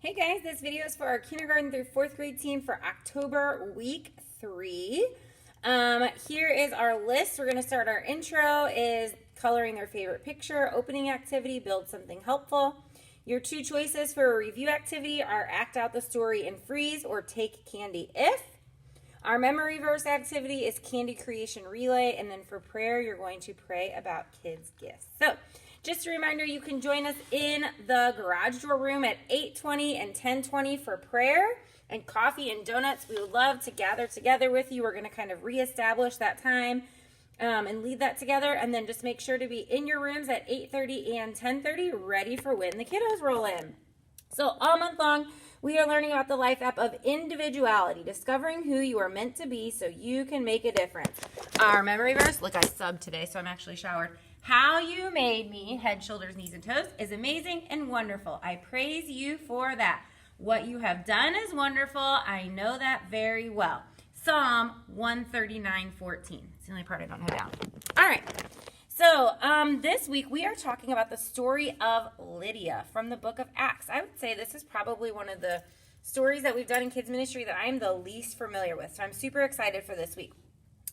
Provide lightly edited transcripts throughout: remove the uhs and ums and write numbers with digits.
Hey guys, this video is for our kindergarten through 4th grade team for October week 3. Here is our list. We're going to start our intro is coloring their favorite picture, opening activity, build something helpful. Your two choices for a review activity are act out the story and freeze or take candy if. Our memory verse activity is candy creation relay, and then for prayer, you're going to pray about kids' gifts. So, just a reminder, you can join us in the garage door room at 8:20 and 10:20 for prayer and coffee and donuts. We would love to gather together with you. We're going to kind of reestablish that time and lead that together, and then just make sure to be in your rooms at 8:30 and 10:30, ready for when the kiddos roll in. So all month long, we are learning about the life app of individuality, discovering who you are meant to be so you can make a difference. Our memory verse, look, I subbed today, so I'm actually showered. How you made me, head, shoulders, knees, and toes, is amazing and wonderful. I praise you for that. What you have done is wonderful. I know that very well. Psalm 139:14. It's the only part I don't have down. All right. So this week we are talking about the story of Lydia from the book of Acts. I would say this is probably one of the stories that we've done in kids ministry that I'm the least familiar with. So I'm super excited for this week.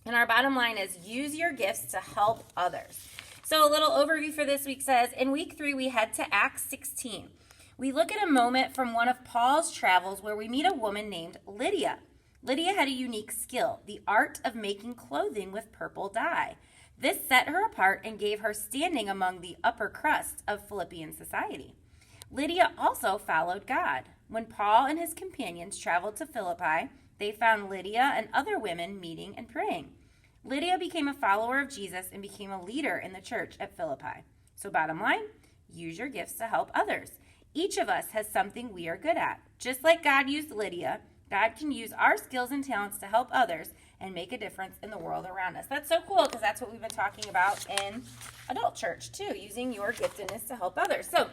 And our bottom line is use your gifts to help others. So a little overview for this week says, in week 3 we head to Acts 16. We look at a moment from one of Paul's travels where we meet a woman named Lydia. Lydia had a unique skill, the art of making clothing with purple dye. This set her apart and gave her standing among the upper crust of Philippian society. Lydia also followed God. When Paul and his companions traveled to Philippi, they found Lydia and other women meeting and praying. Lydia became a follower of Jesus and became a leader in the church at Philippi. So bottom line, use your gifts to help others. Each of us has something we are good at. Just like God used Lydia, God can use our skills and talents to help others and make a difference in the world around us. That's so cool because that's what we've been talking about in adult church too, using your giftedness to help others. So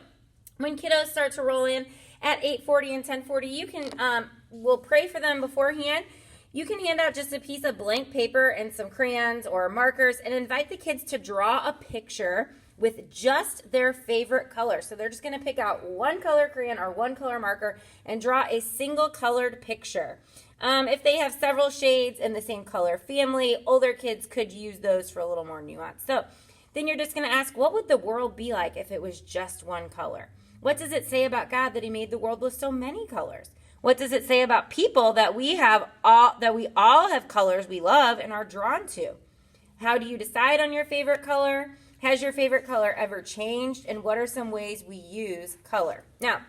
when kiddos start to roll in at 8:40 and 10:40, you can, we'll pray for them beforehand. You can hand out just a piece of blank paper and some crayons or markers and invite the kids to draw a picture with just their favorite color. So they're just going to pick out one color crayon or one color marker and draw a single colored picture. If they have several shades in the same color family, older kids could use those for a little more nuance. So then you're just going to ask, what would the world be like if it was just one color? What does it say about God that he made the world with so many colors? What does it say about people that we all have colors we love and are drawn to? How do you decide on your favorite color? Has your favorite color ever changed? And what are some ways we use color? Now,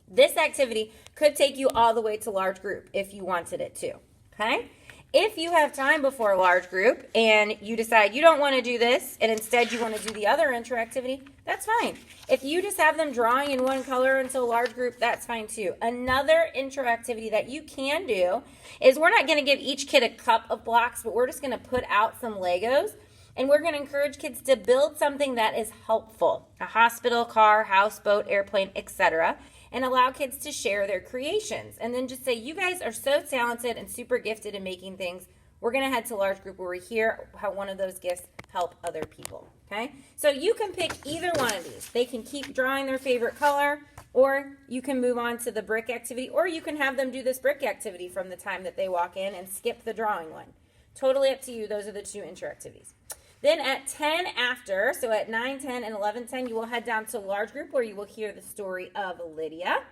this activity could take you all the way to large group if you wanted it to, okay? If you have time before large group and you decide you don't want to do this and instead you want to do the other intro activity, that's fine. If you just have them drawing in one color until large group, that's fine too. Another intro activity that you can do is we're not going to give each kid a cup of blocks, but we're just going to put out some Legos. And we're going to encourage kids to build something that is helpful, a hospital, car, house, boat, airplane, etc., and allow kids to share their creations. And then just say, you guys are so talented and super gifted in making things. We're going to head to large group where we hear how one of those gifts help other people, okay? So you can pick either one of these. They can keep drawing their favorite color, or you can move on to the brick activity, or you can have them do this brick activity from the time that they walk in and skip the drawing one. Totally up to you. Those are the two intro activities. Then at 10 after, so at 9, 10, and 11:10, you will head down to large group where you will hear the story of Lydia.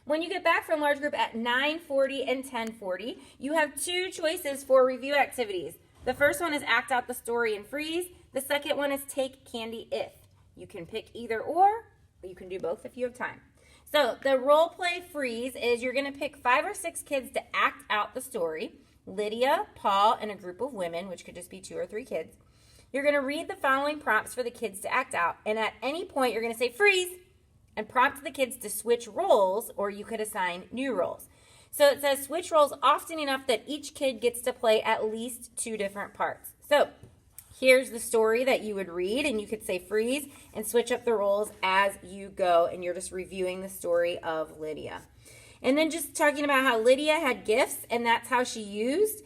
When you get back from large group at 9:40 and 10:40, you have two choices for review activities. The first one is act out the story and freeze. The second one is take candy if. You can pick either or you can do both if you have time. So the role play freeze is you're going to pick 5 or 6 kids to act out the story. Lydia, Paul, and a group of women, which could just be 2 or 3 kids. You're going to read the following prompts for the kids to act out. And at any point, you're going to say freeze and prompt the kids to switch roles, or you could assign new roles. So it says switch roles often enough that each kid gets to play at least 2 different parts. So here's the story that you would read, and you could say freeze and switch up the roles as you go, and you're just reviewing the story of Lydia. And then just talking about how Lydia had gifts, and that's how she used.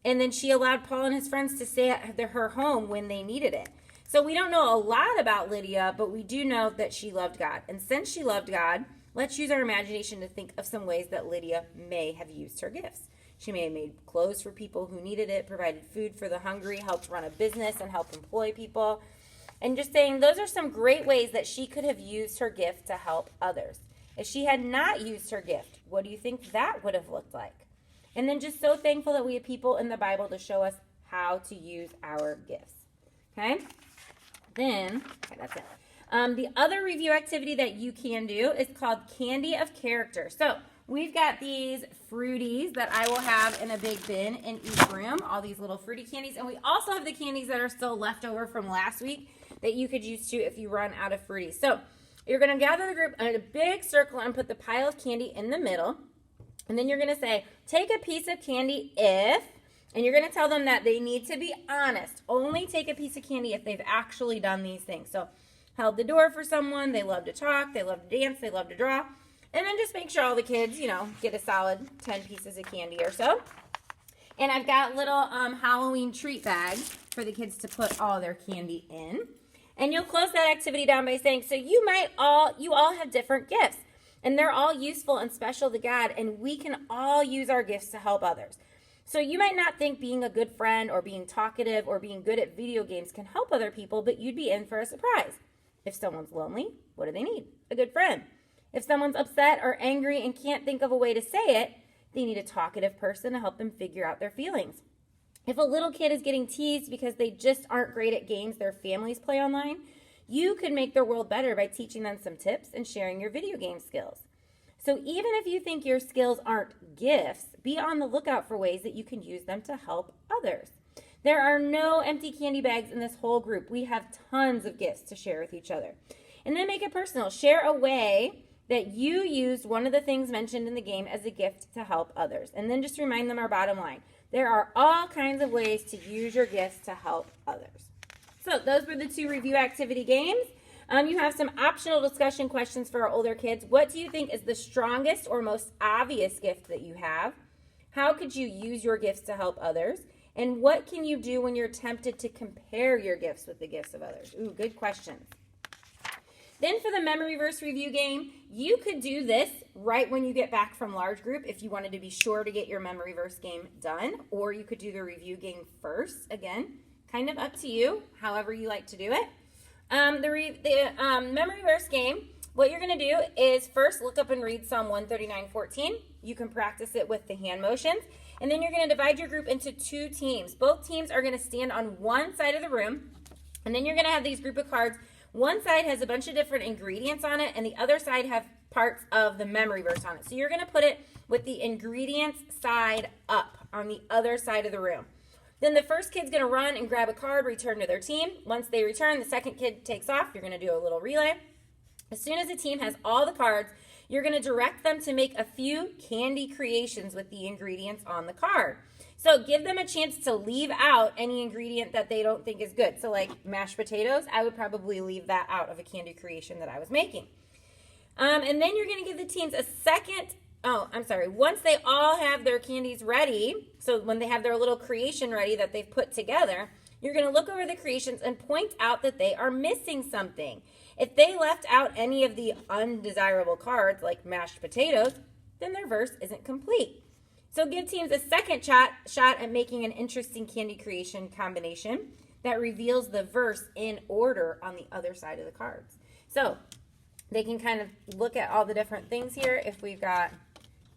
And then she allowed Paul and his friends to stay at her home when they needed it. So we don't know a lot about Lydia, but we do know that she loved God. And since she loved God, Let's use our imagination to think of some ways that Lydia may have used her gifts. She may have made clothes for people who needed it, provided food for the hungry, helped run a business and help employ people. And just saying those are some great ways that she could have used her gift to help others. If she had not used her gift, what do you think that would have looked like? And then just so thankful that we have people in the Bible to show us how to use our gifts. Okay? Then, okay, that's it. The other review activity that you can do is called Candy of Character. So we've got these fruities that I will have in a big bin in each room, all these little fruity candies. And we also have the candies that are still left over from last week that you could use too if you run out of fruities. So you're going to gather the group in a big circle and put the pile of candy in the middle. And then you're going to say, take a piece of candy if, and you're going to tell them that they need to be honest. Only take a piece of candy if they've actually done these things. So held the door for someone, they love to talk, they love to dance, they love to draw. And then just make sure all the kids, get a solid 10 pieces of candy or so. And I've got little Halloween treat bags for the kids to put all their candy in. And you'll close that activity down by saying, so you all have different gifts. And they're all useful and special to God, and we can all use our gifts to help others. So you might not think being a good friend or being talkative or being good at video games can help other people, but you'd be in for a surprise. If someone's lonely, what do they need? A good friend. If someone's upset or angry and can't think of a way to say it, they need a talkative person to help them figure out their feelings. If a little kid is getting teased because they just aren't great at games their families play online, you could make their world better by teaching them some tips and sharing your video game skills. So even if you think your skills aren't gifts, be on the lookout for ways that you can use them to help others. There are no empty candy bags in this whole group. We have tons of gifts to share with each other. And then make it personal. Share a way that you used one of the things mentioned in the game as a gift to help others. And then just remind them our bottom line. There are all kinds of ways to use your gifts to help others. So those were the 2 review activity games. You have some optional discussion questions for our older kids. What do you think is the strongest or most obvious gift that you have? How could you use your gifts to help others? And what can you do when you're tempted to compare your gifts with the gifts of others? Ooh, good questions. Then for the memory verse review game, you could do this right when you get back from large group if you wanted to be sure to get your memory verse game done, or you could do the review game first. Again, kind of up to you, however you like to do it. The memory verse game, what you're going to do is first look up and read Psalm 139:14. You can practice it with the hand motions. And then you're going to divide your group into 2 teams. Both teams are going to stand on one side of the room. And then you're going to have these group of cards. One side has a bunch of different ingredients on it, and the other side have parts of the memory verse on it. So you're going to put it with the ingredients side up on the other side of the room. Then the first kid's going to run and grab a card, return to their team. Once they return, the second kid takes off. You're going to do a little relay. As soon as the team has all the cards, you're going to direct them to make a few candy creations with the ingredients on the card. So give them a chance to leave out any ingredient that they don't think is good. So like mashed potatoes, I would probably leave that out of a candy creation that I was making. And then you're going to give the teams a second. Once they all have their candies ready, so when they have their little creation ready that they've put together, you're going to look over the creations and point out that they are missing something. If they left out any of the undesirable cards, like mashed potatoes, then their verse isn't complete. So give teams a second shot at making an interesting candy creation combination that reveals the verse in order on the other side of the cards. So they can kind of look at all the different things here. If we've got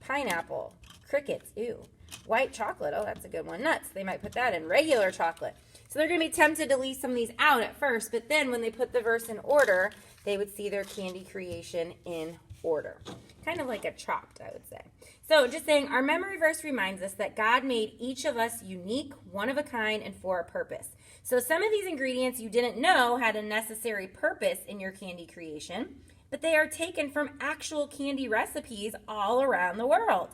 pineapple, crickets, ew, white chocolate, oh, that's a good one, nuts, they might put that in, regular chocolate. So they're going to be tempted to leave some of these out at first, but then when they put the verse in order, they would see their candy creation in order. Kind of like a chopped, I would say. So just saying, our memory verse reminds us that God made each of us unique, one of a kind, and for a purpose. So some of these ingredients you didn't know had a necessary purpose in your candy creation, but they are taken from actual candy recipes all around the world.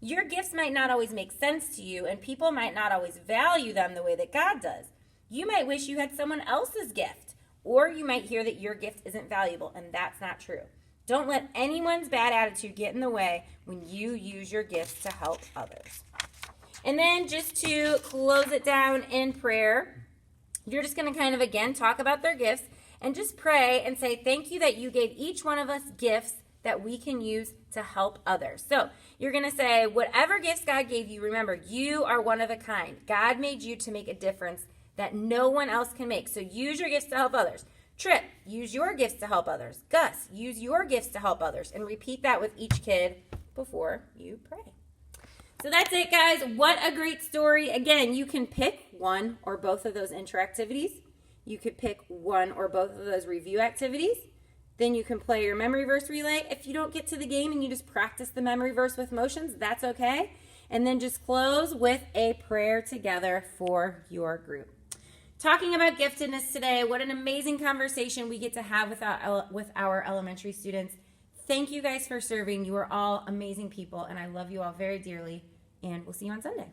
Your gifts might not always make sense to you, and people might not always value them the way that God does. You might wish you had someone else's gift, or you might hear that your gift isn't valuable, and that's not true. Don't let anyone's bad attitude get in the way when you use your gifts to help others. And then just to close it down in prayer, you're just going to kind of, again, talk about their gifts and just pray and say, thank you that you gave each one of us gifts that we can use to help others. So you're going to say, whatever gifts God gave you, remember, you are one of a kind. God made you to make a difference that no one else can make. So use your gifts to help others. Trip, use your gifts to help others. Gus, use your gifts to help others. And repeat that with each kid before you pray. So that's it, guys. What a great story. Again, you can pick one or both of those intro activities. You could pick one or both of those review activities. Then you can play your memory verse relay. If you don't get to the game and you just practice the memory verse with motions, that's okay. And then just close with a prayer together for your group. Talking about giftedness today, what an amazing conversation we get to have with our elementary students. Thank you guys for serving. You are all amazing people, and I love you all very dearly, and we'll see you on Sunday.